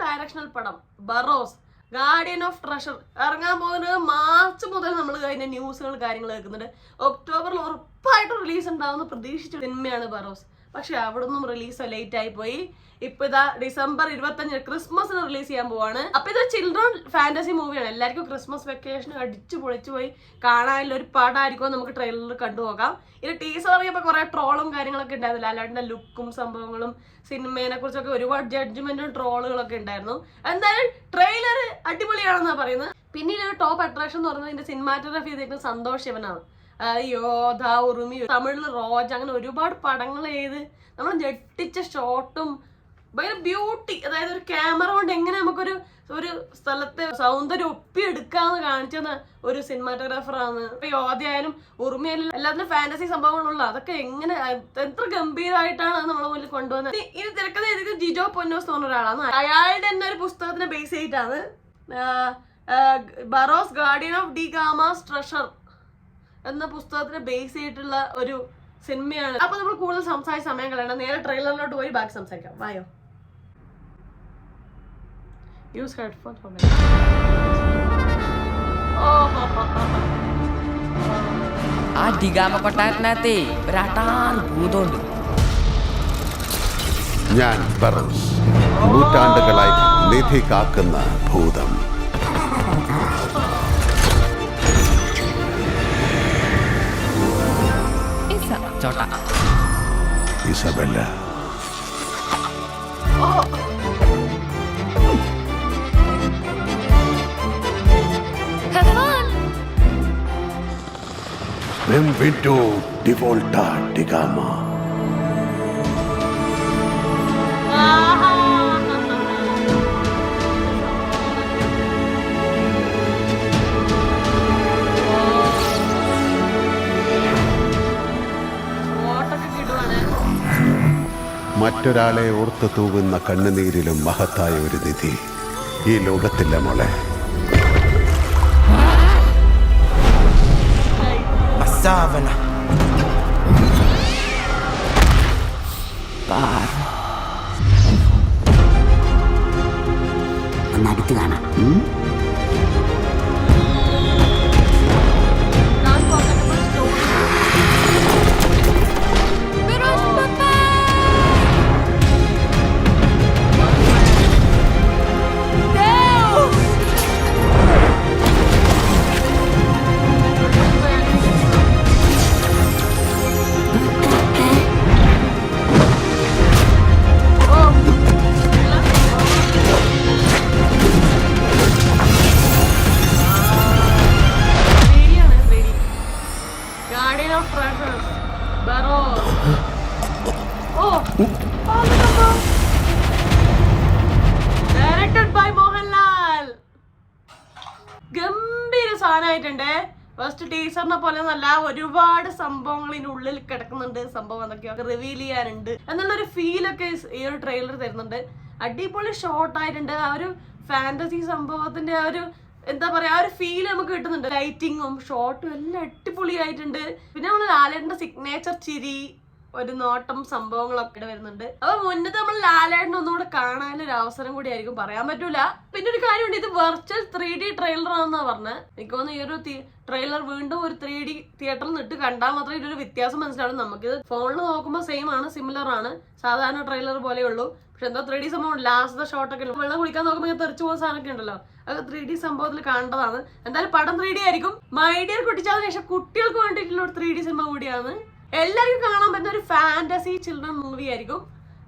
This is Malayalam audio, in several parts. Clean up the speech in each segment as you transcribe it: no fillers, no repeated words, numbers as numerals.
ഡയറക്ഷണൽ പടം ബറോസ് ഗാർഡിയൻ ഓഫ് ട്രഷർ ഇറങ്ങാൻ പോകുന്നത് മാർച്ച് മുതൽ നമ്മൾ അതിന്റെ ന്യൂസുകൾ കാര്യങ്ങൾ കേൾക്കുന്നുണ്ട്. ഒക്ടോബറിൽ ഉറപ്പായിട്ടും റിലീസ് ഉണ്ടാവുന്ന പ്രതീക്ഷിച്ച സിനിമയാണ് ബറോസ്. പക്ഷെ അവിടെ നിന്നും റിലീസ് ലേറ്റ് ആയി പോയി. ഇപ്പൊ ഇതാ December 25 ക്രിസ്മസിന് റിലീസ് ചെയ്യാൻ പോവാണ്. അപ്പൊ ഇത് ചിൽഡ്രൻ ഫാന്റസി മൂവിയാണ്. എല്ലാവർക്കും ക്രിസ്മസ് വെക്കേഷൻ അടിച്ചു പൊളിച്ചു പോയി കാണാനുള്ള ഒരു പടമായിരിക്കും. നമുക്ക് ട്രെയിലറിൽ കണ്ടുപോകാം. ഇത് ടീസർ അറിയപ്പോ കുറെ ട്രോളും കാര്യങ്ങളൊക്കെ ഉണ്ടായിരുന്നു. ലാലേട്ടന്റെ ലുക്കും സംഭവങ്ങളും സിനിമയെ കുറിച്ചൊക്കെ ഒരുപാട് ജഡ്ജ്മെന്റും ട്രോളുകളൊക്കെ ഉണ്ടായിരുന്നു. എന്തായാലും ട്രെയിലർ അടിപൊളിയാണെന്നാ പറയുന്നത്. പിന്നീട് ഒരു ടോപ്പ് അട്രാക്ഷൻ എന്ന് പറയുന്നത് ഇതിന്റെ സിനിമാറ്റോഗ്രാഫി ചെയ്തിരിക്കുന്നത് സന്തോഷ് ശിവനാണ്. യോധ, ഉറുമി, തമിഴിൽ റോജ്, അങ്ങനെ ഒരുപാട് പടങ്ങൾ ചെയ്ത് നമ്മൾ ഞെട്ടിച്ച ഷോട്ടും ഭയങ്കര ബ്യൂട്ടി, അതായത് ഒരു ക്യാമറ കൊണ്ട് എങ്ങനെ നമുക്കൊരു സ്ഥലത്തെ സൗന്ദര്യം ഒപ്പിയെടുക്കാന്ന് കാണിച്ചെന്ന ഒരു സിനിമാറ്റോഗ്രാഫറാണ്. യോധയായാലും ഉറുമിയായാലും എല്ലാത്തിനും ഫാന്റസി സംഭവങ്ങളുള്ള അതൊക്കെ എങ്ങനെ എത്ര ഗംഭീരമായിട്ടാണ് നമ്മളെ മുന്നിൽ കൊണ്ടുവന്നത്. ഇത് തിരക്കഥ എഴുതിയത് ജിജോ പൊന്നോസ് എന്ന് പറഞ്ഞ ഒരാളാണ്. അയാളുടെ തന്നെ ഒരു പുസ്തകത്തിനെ ബേസ് ചെയ്തിട്ടാണ് Barroz guardian of de Gama's treasure എന്ന പുസ്തകത്തിനെ ബേസ് ചെയ്തിട്ടുള്ള ഒരു സിനിമയാണ്. അപ്പൊ നമ്മൾ കൂടുതൽ സംസാരിച്ച സമയം കളയണം. നേരെ ട്രെയിലറിലോട്ട് പോയി ബാക്കി സംസാരിക്കാം. വായോ. Use headphone for me. ആ ഡിഗാമ കൊട്ടാരത്തിനകത്തെ ഒരാട്ടാറ് ഭൂതമുണ്ട്. ഞാൻ ബറോസ്, നൂറ്റാണ്ടുകളായി നിധി കാക്കുന്ന ഭൂതം. ചോട്ട Isabella. Benvenuto di volta di Gama. മറ്റൊരാളെ ഓർത്ത് തൂകുന്ന കണ്ണുനീരിലും മഹത്തായ ഒരു നിധി ഈ ലോകത്തില്ല മോളെ. അടുത്ത് കാണാം. Directed by Mohanlal. ഗംഭീര സാധനമായിട്ടുണ്ട്. ഫസ്റ്റ് ടീച്ചറിനെ പോലെ നല്ല ഒരുപാട് സംഭവങ്ങൾ ഇതിന്റെ ഉള്ളിൽ കിടക്കുന്നുണ്ട്. സംഭവം എന്തൊക്കെയോ റിവീൽ ചെയ്യാനുണ്ട് എന്നുള്ളൊരു ഫീലൊക്കെ ഈ ഒരു ട്രെയിലർ തരുന്നുണ്ട്. അടിപൊളി ഷോർട്ടായിട്ടുണ്ട്. ആ ഒരു ഫാന്റസി സംഭവത്തിന്റെ ആ ഒരു എന്താ പറയാ ആ ഒരു ഫീൽ നമുക്ക് കിട്ടുന്നുണ്ട്. ലൈറ്റിങ്ങും ഷോട്ടും എല്ലാം അടിപൊളിയായിട്ടുണ്ട്. പിന്നെ നമ്മൾ ലാലേട്ടന്റെ സിഗ്നേച്ചർ ചിരി, ഒരു നോട്ടം, സംഭവങ്ങളൊക്കെ വരുന്നുണ്ട്. അപ്പൊ മുന്നത്തെ നമ്മൾ ലാലേട്ടൻ ഒന്നുകൂടെ കാണാനൊരു അവസരം കൂടി ആയിരിക്കും, പറയാൻ പറ്റൂല. പിന്നെ ഒരു കാര്യമുണ്ട്, ഇത് വെർച്വൽ 3D ട്രെയിലർ ആണെന്നാ പറഞ്ഞത്. എനിക്ക് തോന്നുന്നു ഈ ഒരു ട്രെയിലർ വീണ്ടും ഒരു 3D തിയേറ്ററിൽ നിന്നിട്ട് കണ്ടാൽ മാത്രമേ ഇതിലൊരു വ്യത്യാസം മനസ്സിലാവും. നമുക്കിത് ഫോണിൽ നോക്കുമ്പോൾ സെയിം ആണ്, സിമിലർ ആണ്, സാധാരണ ട്രെയിലർ പോലെ ഉള്ളൂ. പക്ഷെ എന്താ 3D സംഭവം, ലാസ്റ്റ് ഷോട്ടൊക്കെ വെള്ളം കുടിക്കാൻ നോക്കുമ്പോൾ തെറിച്ചു പോകുന്ന സാധനമൊക്കെ ഉണ്ടല്ലോ, അത് 3D സംഭവത്തിൽ കാണേണ്ടതാണ്. എന്തായാലും പടം 3D ആയിരിക്കും. മൈഡിയർ കുട്ടിച്ചതിന് ശേഷം കുട്ടികൾക്ക് വേണ്ടിയിട്ടുള്ള ഒരു 3D സിനിമ കൂടിയാണ്. എല്ലാവർക്കും കാണാൻ പറ്റുന്ന ഒരു ഫാന്റസി ചിൽഡ്രൻ മൂവി ആയിരിക്കും.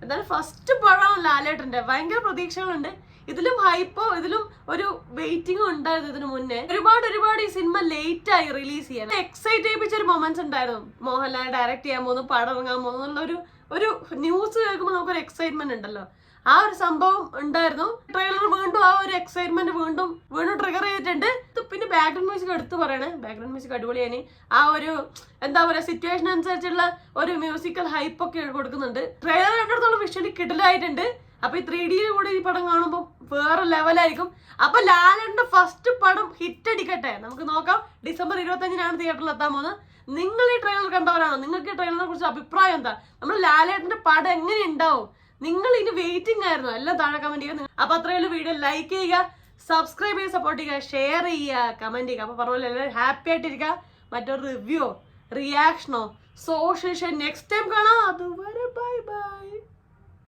എന്തായാലും ഫസ്റ്റ് പടം ലാലേട്ടന്റെ ഭയങ്കര പ്രതീക്ഷകളുണ്ട്. ഇതിലും ഹൈപ്പോ, ഇതിലും ഒരു വെയിറ്റിംഗും ഉണ്ടായിരുന്നു. ഇതിനു മുന്നേ ഒരുപാട് ഈ സിനിമ ലേറ്റ് ആയി റിലീസ് ചെയ്യാൻ. എക്സൈറ്റ് ചെയ്യിപ്പിച്ച ഒരു മൊമെന്റ്സ് ഉണ്ടായിരുന്നു. മോഹൻലാൽ ഡയറക്ട് ചെയ്യാൻ പോകുന്നു, പടം ഇറങ്ങാൻ പോകുന്നു എന്നുള്ള ഒരു ന്യൂസ് കേൾക്കുമ്പോൾ നമുക്കൊരു എക്സൈറ്റ്മെന്റ് ഉണ്ടല്ലോ, ആ ഒരു സംഭവം ഉണ്ടായിരുന്നു. ട്രെയിലർ വീണ്ടും ആ ഒരു എക്സൈറ്റ്മെന്റ് വീണ്ടും ട്രിഗർ ചെയ്തിട്ടുണ്ട്. പിന്നെ ബാക്ക്ഗ്രൗണ്ട് മ്യൂസിക് എടുത്ത് പറയണേ, ബാക്ക്ഗ്രൗണ്ട് മ്യൂസിക് അടിപൊളിയാണ്. ആ ഒരു എന്താ പറയാ സിറ്റുവേഷൻ അനുസരിച്ചുള്ള ഒരു മ്യൂസിക്കൽ ഹൈപ്പ് ഒക്കെ കൊടുക്കുന്നുണ്ട്. ട്രെയിലർ കണ്ടിടത്തോളം വിഷ്വലി കിടലായിട്ടുണ്ട്. അപ്പൊ ഈ 3D കൂടെ ഈ പടം കാണുമ്പോൾ വേറെ ലെവലായിരിക്കും. അപ്പൊ ലാലേട്ടന്റെ ഫസ്റ്റ് പടം ഹിറ്റ് അടിക്കട്ടെ, നമുക്ക് നോക്കാം. December 25 തിയേറ്ററിൽ എത്താൻ പോകുന്നത്. നിങ്ങൾ ഈ ട്രെയിലർ കണ്ടവരാണോ? നിങ്ങൾക്ക് ഈ ട്രെയിലറിനെ കുറിച്ച് അഭിപ്രായം എന്താ? നമ്മൾ ലാലേട്ടന്റെ പടം എങ്ങനെ ഉണ്ടാവും? നിങ്ങൾ ഇനി വെയിറ്റിംഗ് ആയിരുന്നു, എല്ലാം താഴെ കമന്റ് ചെയ്യുക. അപ്പൊ അത്രയുള്ള വീഡിയോ ലൈക്ക് ചെയ്യുക, സബ്സ്ക്രൈബ് ചെയ്യുക, സപ്പോർട്ട് ചെയ്യുക, ഷെയർ ചെയ്യുക, കമന്റ് ചെയ്യുക. അപ്പൊ പറഞ്ഞ പോലെ എല്ലാവരും ഹാപ്പി ആയിട്ടിരിക്കുക. മറ്റൊരു റിവ്യൂ, റിയാക്ഷനോ, സോഷ്യൽ നെക്സ്റ്റ് ടൈം കാണാം. അതുവരെ ബൈ ബൈ.